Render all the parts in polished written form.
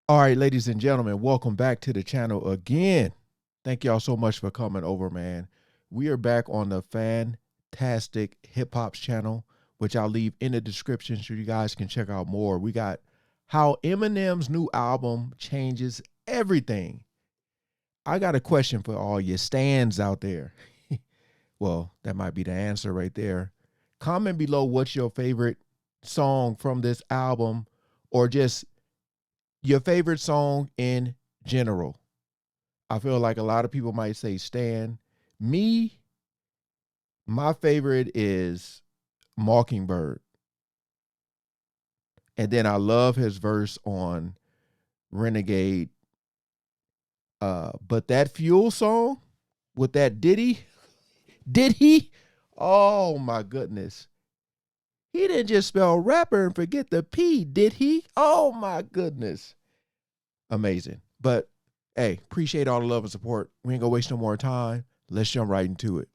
All right, ladies and gentlemen, welcome back to the channel again. Thank y'all so much for coming over, man. We are back on the Fantastic Hip Hop's channel, which I'll leave in the description so you guys can check out more. We got how Eminem's new album changes everything. I got a question for all your stands out there. Well, that might be the answer right there. Comment below what's your favorite song from this album, or just your favorite song in general. I feel like a lot of people might say Stan. Me, my favorite is Mockingbird. And then I love his verse on Renegade. But that Fuel song with that did he? Oh my goodness. He didn't just spell rapper and forget the P, did he? Oh my goodness. Amazing. But hey, appreciate all the love and support. We ain't gonna waste no more time. Let's jump right into it.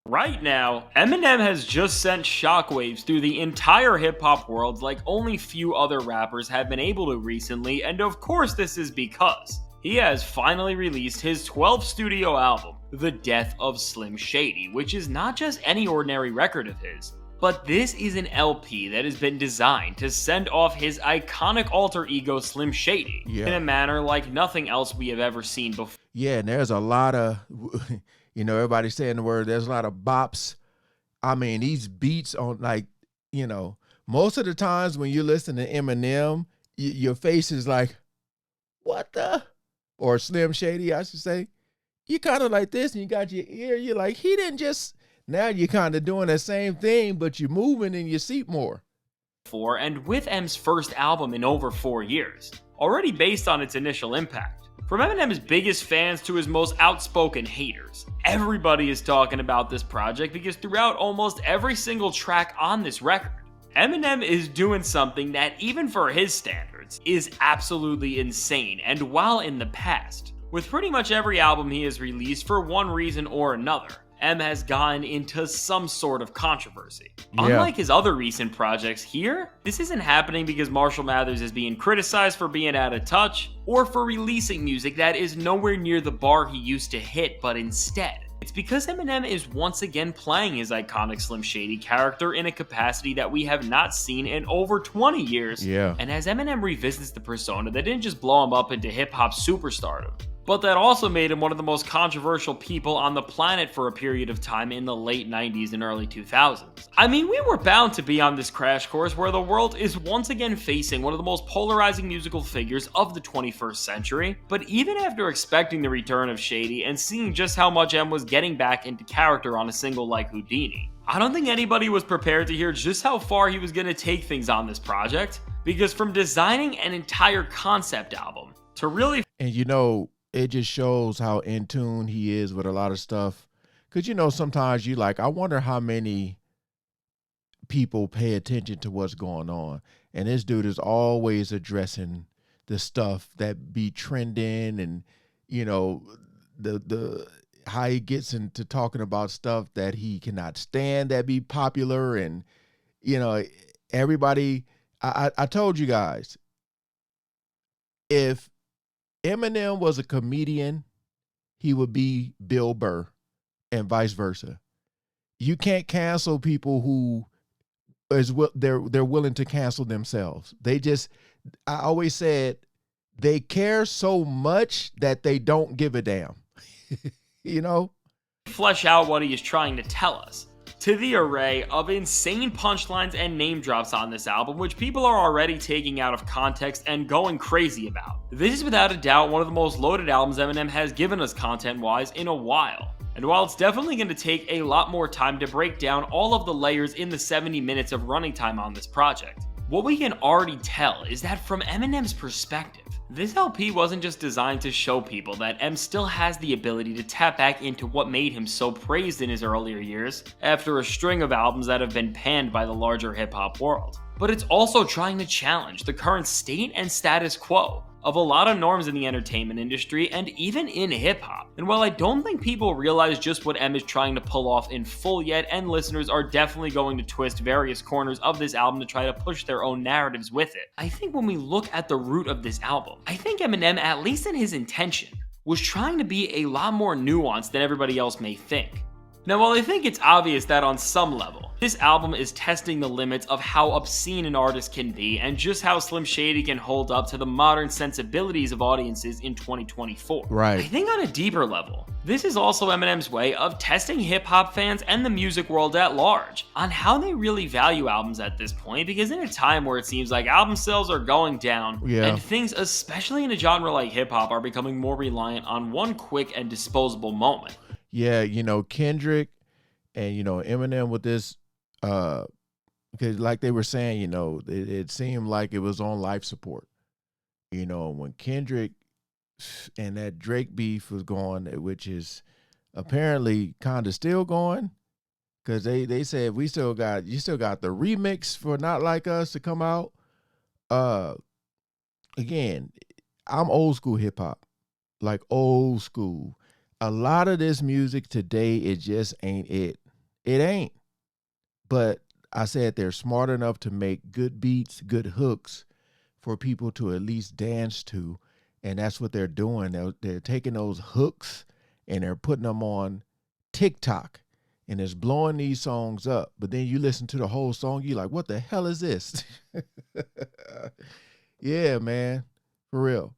Right now, Eminem has just sent shockwaves through the entire hip-hop world like only few other rappers have been able to recently, and of course this is because he has finally released his 12th studio album, The Death of Slim Shady, which is not just any ordinary record of his, but this is an LP that has been designed to send off his iconic alter ego Slim Shady in a manner like nothing else we have ever seen before. Yeah, and there's a lot of, everybody's saying the word, there's a lot of bops. I mean, these beats on most of the times when you listen to Eminem, your face is like, what the? Or Slim Shady, I should say. You kind of like this and you got your ear, you're like, he didn't just... Now you're kind of doing the same thing, but you're moving in your seat more. And with M's first album in over 4 years, already based on its initial impact. From Eminem's biggest fans to his most outspoken haters, everybody is talking about this project because throughout almost every single track on this record, Eminem is doing something that, even for his standards, is absolutely insane. And while in the past, with pretty much every album he has released for one reason or another, M has gotten into some sort of controversy. Yeah. Unlike his other recent projects here, this isn't happening because Marshall Mathers is being criticized for being out of touch, or for releasing music that is nowhere near the bar he used to hit, but instead, it's because Eminem is once again playing his iconic Slim Shady character in a capacity that we have not seen in over 20 years. Yeah. And as Eminem revisits the persona that didn't just blow him up into hip-hop superstardom, but that also made him one of the most controversial people on the planet for a period of time in the late 90s and early 2000s. I mean, we were bound to be on this crash course where the world is once again facing one of the most polarizing musical figures of the 21st century, but even after expecting the return of Shady and seeing just how much M was getting back into character on a single like Houdini, I don't think anybody was prepared to hear just how far he was going to take things on this project, because from designing an entire concept album to really... And it just shows how in tune he is with a lot of stuff. Because, sometimes you like, I wonder how many people pay attention to what's going on. And this dude is always addressing the stuff that be trending, and, the how he gets into talking about stuff that he cannot stand that be popular. And, everybody, I told you guys, if Eminem was a comedian, he would be Bill Burr, and vice versa. You can't cancel people who they're willing to cancel themselves. I always said, they care so much that they don't give a damn. Flesh out what he is trying to tell us. To the array of insane punchlines and name drops on this album, which people are already taking out of context and going crazy about. This is without a doubt one of the most loaded albums Eminem has given us content-wise in a while. And while it's definitely going to take a lot more time to break down all of the layers in the 70 minutes of running time on this project, what we can already tell is that from Eminem's perspective, this LP wasn't just designed to show people that M still has the ability to tap back into what made him so praised in his earlier years after a string of albums that have been panned by the larger hip-hop world, but it's also trying to challenge the current state and status quo of a lot of norms in the entertainment industry and even in hip-hop. And while I don't think people realize just what M is trying to pull off in full yet, and listeners are definitely going to twist various corners of this album to try to push their own narratives with it, I think when we look at the root of this album, I think Eminem, at least in his intention, was trying to be a lot more nuanced than everybody else may think. Now, while I think it's obvious that on some level, this album is testing the limits of how obscene an artist can be and just how Slim Shady can hold up to the modern sensibilities of audiences in 2024. Right. I think on a deeper level, this is also Eminem's way of testing hip-hop fans and the music world at large on how they really value albums at this point, because in a time where it seems like album sales are going down, and things, especially in a genre like hip-hop, are becoming more reliant on one quick and disposable moment. Yeah, you know, Kendrick and, you know, Eminem with this, because like they were saying, you know, it seemed like it was on life support. You know, when Kendrick and that Drake beef was going, which is apparently kind of still going, because they said you still got the remix for Not Like Us to come out. Again, I'm old school hip hop, like old school. A lot of this music today, it just ain't it. It ain't. But I said they're smart enough to make good beats, good hooks for people to at least dance to. And that's what they're doing. They're taking those hooks and they're putting them on TikTok. And it's blowing these songs up. But then you listen to the whole song, you're like, what the hell is this? Yeah, man. For real.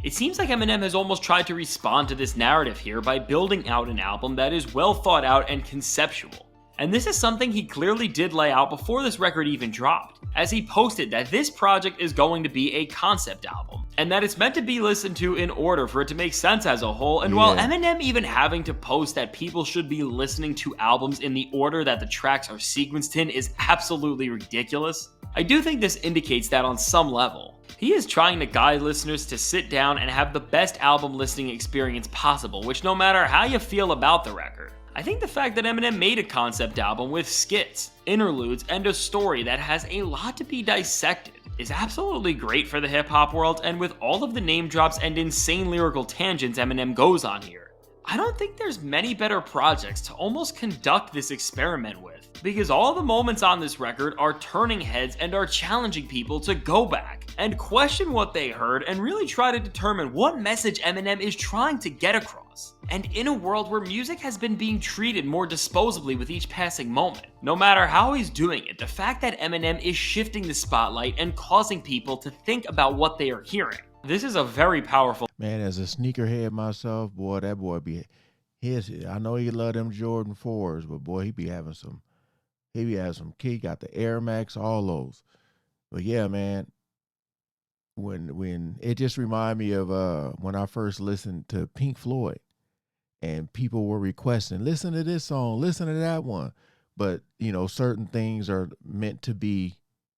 It seems like Eminem has almost tried to respond to this narrative here by building out an album that is well thought out and conceptual. And this is something he clearly did lay out before this record even dropped, as he posted that this project is going to be a concept album, and that it's meant to be listened to in order for it to make sense as a whole. And while Eminem even having to post that people should be listening to albums in the order that the tracks are sequenced in is absolutely ridiculous, I do think this indicates that on some level, he is trying to guide listeners to sit down and have the best album listening experience possible, which no matter how you feel about the record, I think the fact that Eminem made a concept album with skits, interludes, and a story that has a lot to be dissected is absolutely great for the hip-hop world. And with all of the name drops and insane lyrical tangents Eminem goes on here, I don't think there's many better projects to almost conduct this experiment with, because all the moments on this record are turning heads and are challenging people to go back and question what they heard and really try to determine what message Eminem is trying to get across. And in a world where music has been being treated more disposably with each passing moment, no matter how he's doing it, the fact that Eminem is shifting the spotlight and causing people to think about what they are hearing, this is a very powerful. Man, as a sneakerhead myself, boy, that boy I know he love them Jordan 4s, but boy, he be having some key, got the Air Max, all those. But yeah, man, when it just reminded me of when I first listened to Pink Floyd and people were requesting, listen to this song, listen to that one. But, you know, certain things are meant to be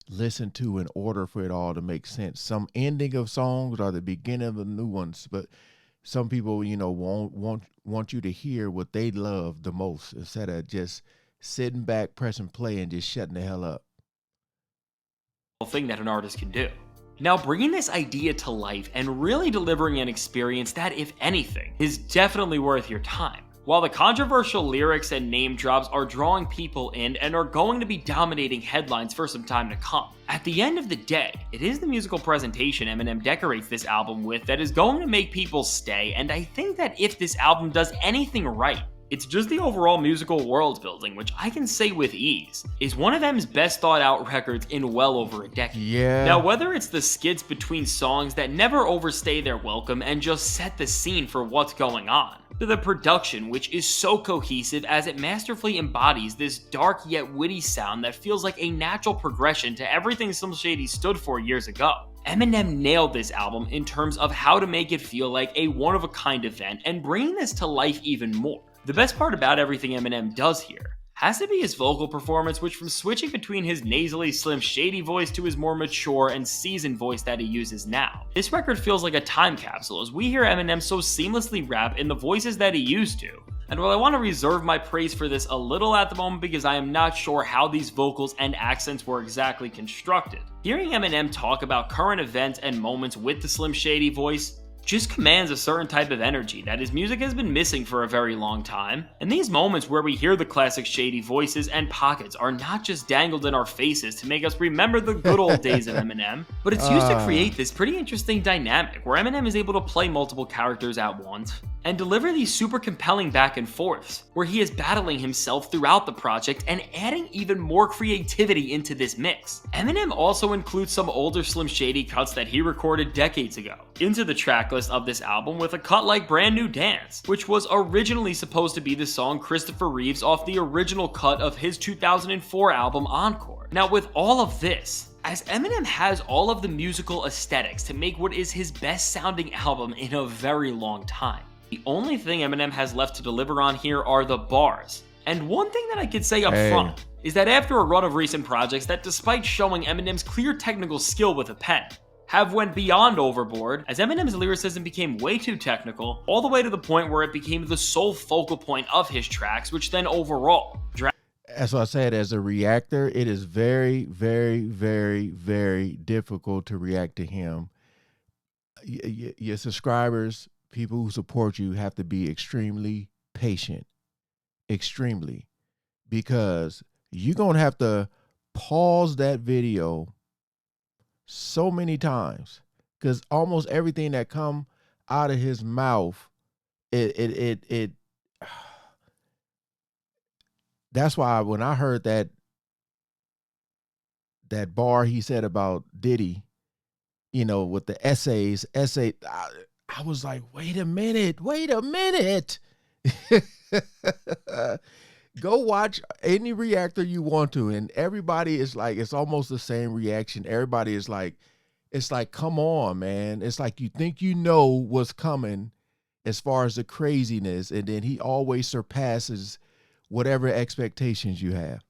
listened to in order for it all to make sense. Some ending of songs are the beginning of the new ones, but some people, you know, want you to hear what they love the most instead of just sitting back, pressing play, and just shutting the hell up. Thing that an artist can do. Now, bringing this idea to life and really delivering an experience that, if anything, is definitely worth your time. While the controversial lyrics and name drops are drawing people in and are going to be dominating headlines for some time to come, at the end of the day, it is the musical presentation Eminem decorates this album with that is going to make people stay. And I think that if this album does anything right, it's just the overall musical world building, which I can say with ease is one of M's best thought out records in well over a decade. Yeah. Now, whether it's the skits between songs that never overstay their welcome and just set the scene for what's going on, to the production, which is so cohesive as it masterfully embodies this dark yet witty sound that feels like a natural progression to everything Slim Shady stood for years ago. Eminem nailed this album in terms of how to make it feel like a one-of-a-kind event and bringing this to life even more. The best part about everything Eminem does here has to be his vocal performance, which from switching between his nasally Slim Shady voice to his more mature and seasoned voice that he uses now. This record feels like a time capsule as we hear Eminem so seamlessly rap in the voices that he used to, And while I want to reserve my praise for this a little at the moment because I am not sure how these vocals and accents were exactly constructed, hearing Eminem talk about current events and moments with the Slim Shady voice just commands a certain type of energy that his music has been missing for a very long time. And these moments where we hear the classic Shady voices and pockets are not just dangled in our faces to make us remember the good old days of Eminem, but it's used to create this pretty interesting dynamic where Eminem is able to play multiple characters at once and deliver these super compelling back and forths, where he is battling himself throughout the project and adding even more creativity into this mix. Eminem also includes some older Slim Shady cuts that he recorded decades ago into the tracklist of this album, with a cut like Brand New Dance, which was originally supposed to be the song Christopher Reeves off the original cut of his 2004 album Encore. Now, with all of this, as Eminem has all of the musical aesthetics to make what is his best sounding album in a very long time, the only thing Eminem has left to deliver on here are the bars. And one thing that I could say up front is that after a run of recent projects that, despite showing Eminem's clear technical skill with a pen, have went beyond overboard, as Eminem's lyricism became way too technical, all the way to the point where it became the sole focal point of his tracks, which then overall as I said, as a reactor, it is very, very, very, very difficult to react to him. Your subscribers, people who support you, have to be extremely patient, extremely, because you're going to have to pause that video so many times, because almost everything that come out of his mouth, it that's why when I heard that bar he said about Diddy, you know, with the essay, I was like, wait a minute. Go watch any reactor you want to, and everybody is like, it's almost the same reaction. Everybody is like, it's like, come on, man. It's like you think you know what's coming as far as the craziness, and then he always surpasses whatever expectations you have.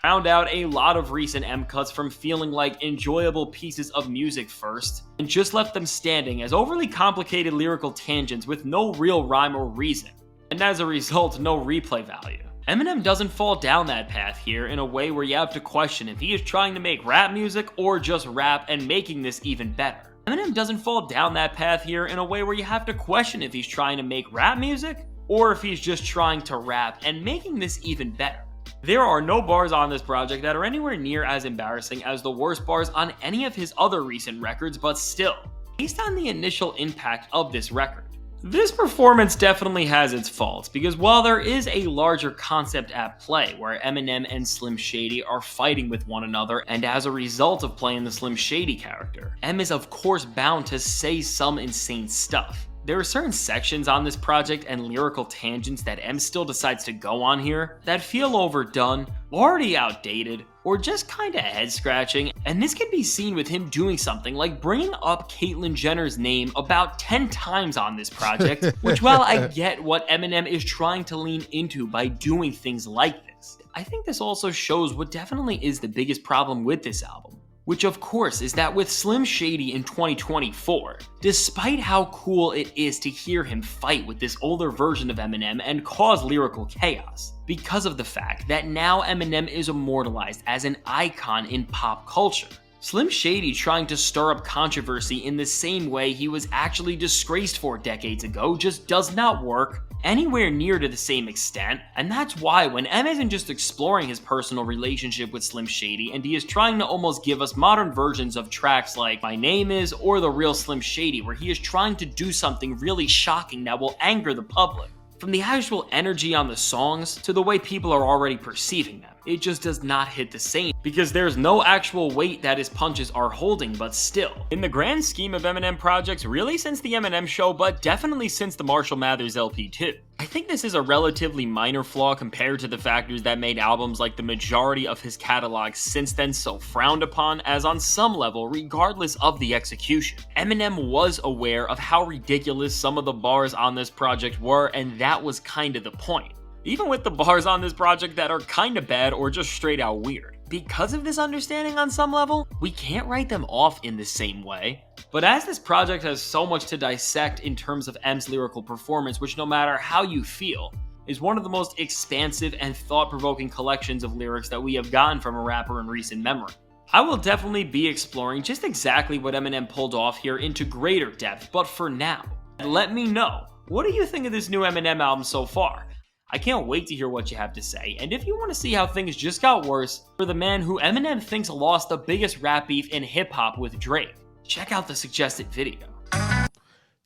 Found out a lot of recent M cuts from feeling like enjoyable pieces of music first, and just left them standing as overly complicated lyrical tangents with no real rhyme or reason, and as a result, no replay value. Eminem doesn't fall down that path here in a way where you have to question if he is trying to make rap music or just rap and making this even better. Eminem doesn't fall down that path here in a way where you have to question if he's trying to make rap music or if he's just trying to rap and making this even better. There are no bars on this project that are anywhere near as embarrassing as the worst bars on any of his other recent records, but still, based on the initial impact of this record, this performance definitely has its faults, because while there is a larger concept at play where Eminem and Slim Shady are fighting with one another, and as a result of playing the Slim Shady character, M is of course bound to say some insane stuff. There are certain sections on this project and lyrical tangents that M still decides to go on here that feel overdone, already outdated, or just kinda head-scratching, and this can be seen with him doing something like bringing up Caitlyn Jenner's name about 10 times on this project, which, while I get what Eminem is trying to lean into by doing things like this, I think this also shows what definitely is the biggest problem with this album, which of course is that with Slim Shady in 2024, despite how cool it is to hear him fight with this older version of Eminem and cause lyrical chaos, because of the fact that now Eminem is immortalized as an icon in pop culture, Slim Shady trying to stir up controversy in the same way he was actually disgraced for decades ago just does not work anywhere near to the same extent, and that's why when M isn't just exploring his personal relationship with Slim Shady and he is trying to almost give us modern versions of tracks like My Name Is or The Real Slim Shady, where he is trying to do something really shocking that will anger the public, from the actual energy on the songs to the way people are already perceiving them, it just does not hit the same, because there's no actual weight that his punches are holding. But still, in the grand scheme of Eminem projects, really since the Eminem Show, but definitely since the Marshall Mathers LP too, I think this is a relatively minor flaw compared to the factors that made albums like the majority of his catalog since then so frowned upon, as on some level, regardless of the execution, Eminem was aware of how ridiculous some of the bars on this project were, and that was kinda the point. Even with the bars on this project that are kinda bad or just straight out weird. Because of this understanding on some level, we can't write them off in the same way. But as this project has so much to dissect in terms of M's lyrical performance, which no matter how you feel, is one of the most expansive and thought-provoking collections of lyrics that we have gotten from a rapper in recent memory. I will definitely be exploring just exactly what Eminem pulled off here into greater depth, but for now, let me know, what do you think of this new Eminem album so far? I can't wait to hear what you have to say, and if you want to see how things just got worse for the man who Eminem thinks lost the biggest rap beef in hip-hop with Drake, check out the suggested video.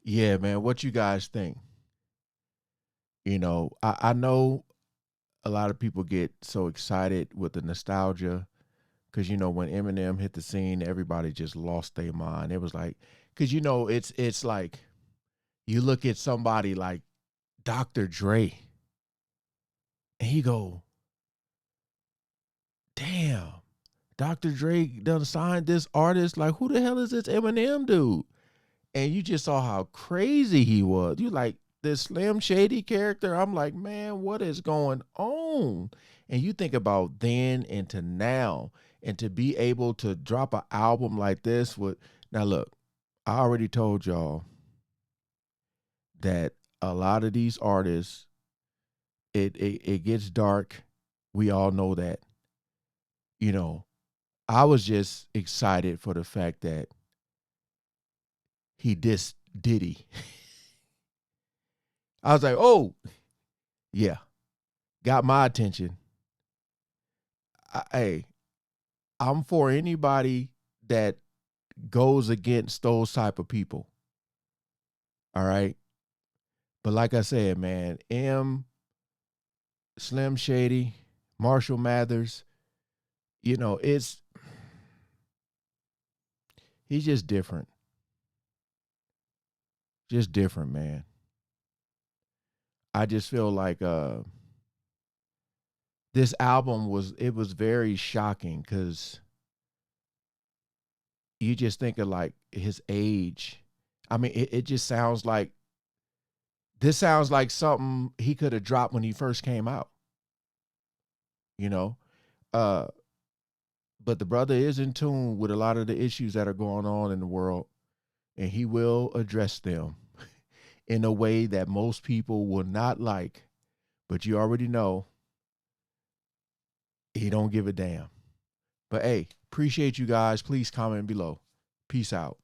Yeah, man, what you guys think? You know, I know a lot of people get so excited with the nostalgia because, you know, when Eminem hit the scene, everybody just lost their mind. It was like, because, you know, it's like you look at somebody like Dr. Dre and you go, damn, Dr. Dre done signed this artist. Like, who the hell is this Eminem dude? And you just saw how crazy he was. You like this Slim Shady character. I'm like, man, what is going on? And you think about then and to now, and to be able to drop an album like this with, now look, I already told y'all that a lot of these artists, it gets dark. We all know that. You know, I was just excited for the fact that he dissed Diddy. I was like, oh, yeah, got my attention. Hey, I'm for anybody that goes against those type of people. All right. But like I said, man, Slim Shady, Marshall Mathers, you know, he's just different. Just different, man. I just feel like this album was very shocking because you just think of like his age. I mean, it just sounds like this sounds like something he could have dropped when he first came out. You know? But the brother is in tune with a lot of the issues that are going on in the world, and he will address them in a way that most people will not like. But you already know he don't give a damn. But hey, appreciate you guys. Please comment below. Peace out.